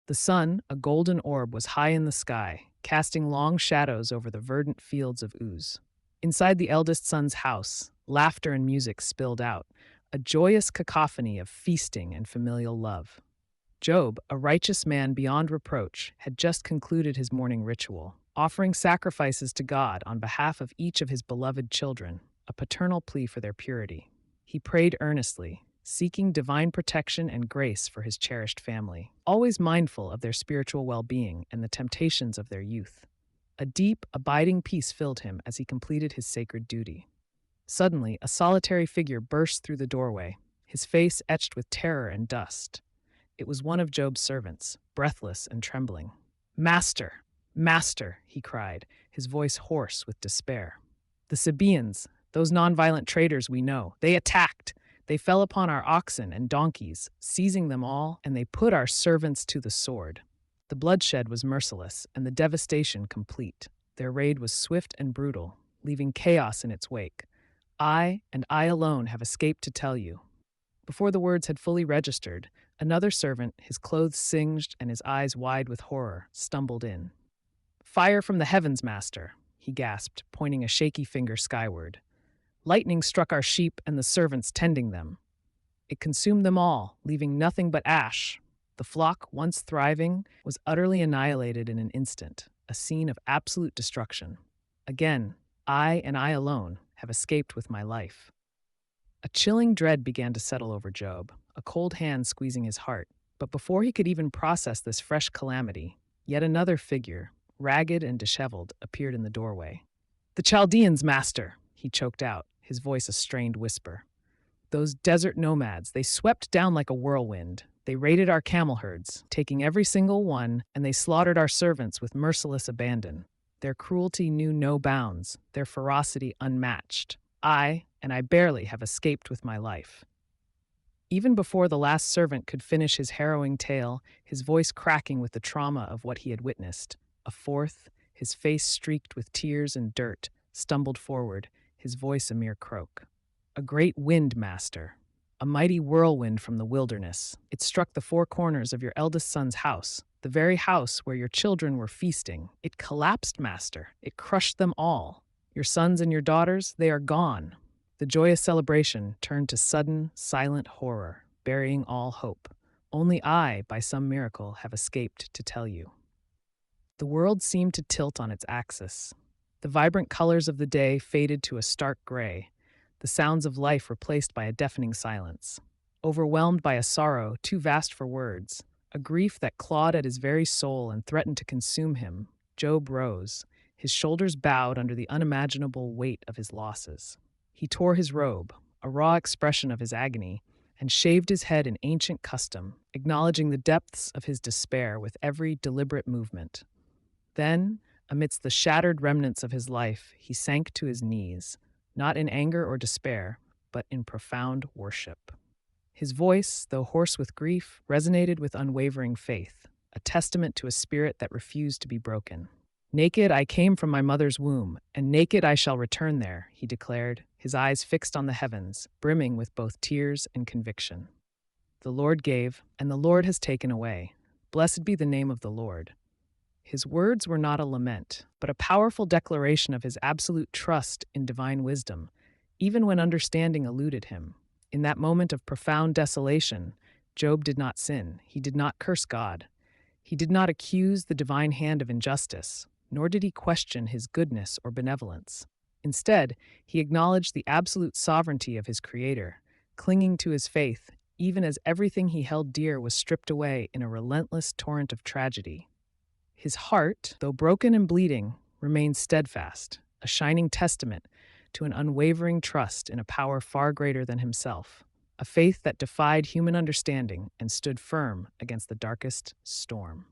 The sun, a golden orb, was high in the sky, casting long shadows over the verdant fields of Uz. Inside the eldest son's house, laughter and music spilled out, a joyous cacophony of feasting and familial love. Job, a righteous man beyond reproach, had just concluded his morning ritual, offering sacrifices to God on behalf of each of his beloved children, a paternal plea for their purity. He prayed earnestly, seeking divine protection and grace for his cherished family, always mindful of their spiritual well-being and the temptations of their youth. A deep, abiding peace filled him as he completed his sacred duty. Suddenly, a solitary figure burst through the doorway, his face etched with terror and dust. It was one of Job's servants, breathless and trembling. "Master! Master!" he cried, his voice hoarse with despair. "The Sabaeans, those nonviolent traders we know, they attacked! They fell upon our oxen and donkeys, seizing them all, and they put our servants to the sword." The bloodshed was merciless, and the devastation complete. Their raid was swift and brutal, leaving chaos in its wake. I, and I alone, have escaped to tell you. Before the words had fully registered, another servant, his clothes singed and his eyes wide with horror, stumbled in. "Fire from the heavens, master," he gasped, pointing a shaky finger skyward. "Lightning struck our sheep and the servants tending them. It consumed them all, leaving nothing but ash. The flock, once thriving, was utterly annihilated in an instant, a scene of absolute destruction. Again, I, and I alone, have escaped with my life." A chilling dread began to settle over Job, a cold hand squeezing his heart. But before he could even process this fresh calamity, yet another figure, ragged and disheveled, appeared in the doorway. "The Chaldeans, master," he choked out, his voice a strained whisper. "Those desert nomads, they swept down like a whirlwind. They raided our camel herds, taking every single one, and they slaughtered our servants with merciless abandon. Their cruelty knew no bounds, their ferocity unmatched. I, and I barely, have escaped with my life." Even before the last servant could finish his harrowing tale, his voice cracking with the trauma of what he had witnessed, a fourth, his face streaked with tears and dirt, stumbled forward, his voice a mere croak. "A great wind, master. A mighty whirlwind from the wilderness. It struck the four corners of your eldest son's house, the very house where your children were feasting. It collapsed, master. It crushed them all. Your sons and your daughters, they are gone." The joyous celebration turned to sudden, silent horror, burying all hope. Only I, by some miracle, have escaped to tell you. The world seemed to tilt on its axis. The vibrant colors of the day faded to a stark gray, the sounds of life replaced by a deafening silence. Overwhelmed by a sorrow too vast for words, a grief that clawed at his very soul and threatened to consume him, Job rose, his shoulders bowed under the unimaginable weight of his losses. He tore his robe, a raw expression of his agony, and shaved his head in ancient custom, acknowledging the depths of his despair with every deliberate movement. Then, amidst the shattered remnants of his life, he sank to his knees, not in anger or despair, but in profound worship. His voice, though hoarse with grief, resonated with unwavering faith, a testament to a spirit that refused to be broken. "Naked I came from my mother's womb, and naked I shall return there," he declared, his eyes fixed on the heavens, brimming with both tears and conviction. "The Lord gave, and the Lord has taken away. Blessed be the name of the Lord." His words were not a lament, but a powerful declaration of his absolute trust in divine wisdom, even when understanding eluded him. In that moment of profound desolation, Job did not sin. He did not curse God. He did not accuse the divine hand of injustice, nor did he question his goodness or benevolence. Instead, he acknowledged the absolute sovereignty of his Creator, clinging to his faith, even as everything he held dear was stripped away in a relentless torrent of tragedy. His heart, though broken and bleeding, remained steadfast, a shining testament to an unwavering trust in a power far greater than himself, a faith that defied human understanding and stood firm against the darkest storm.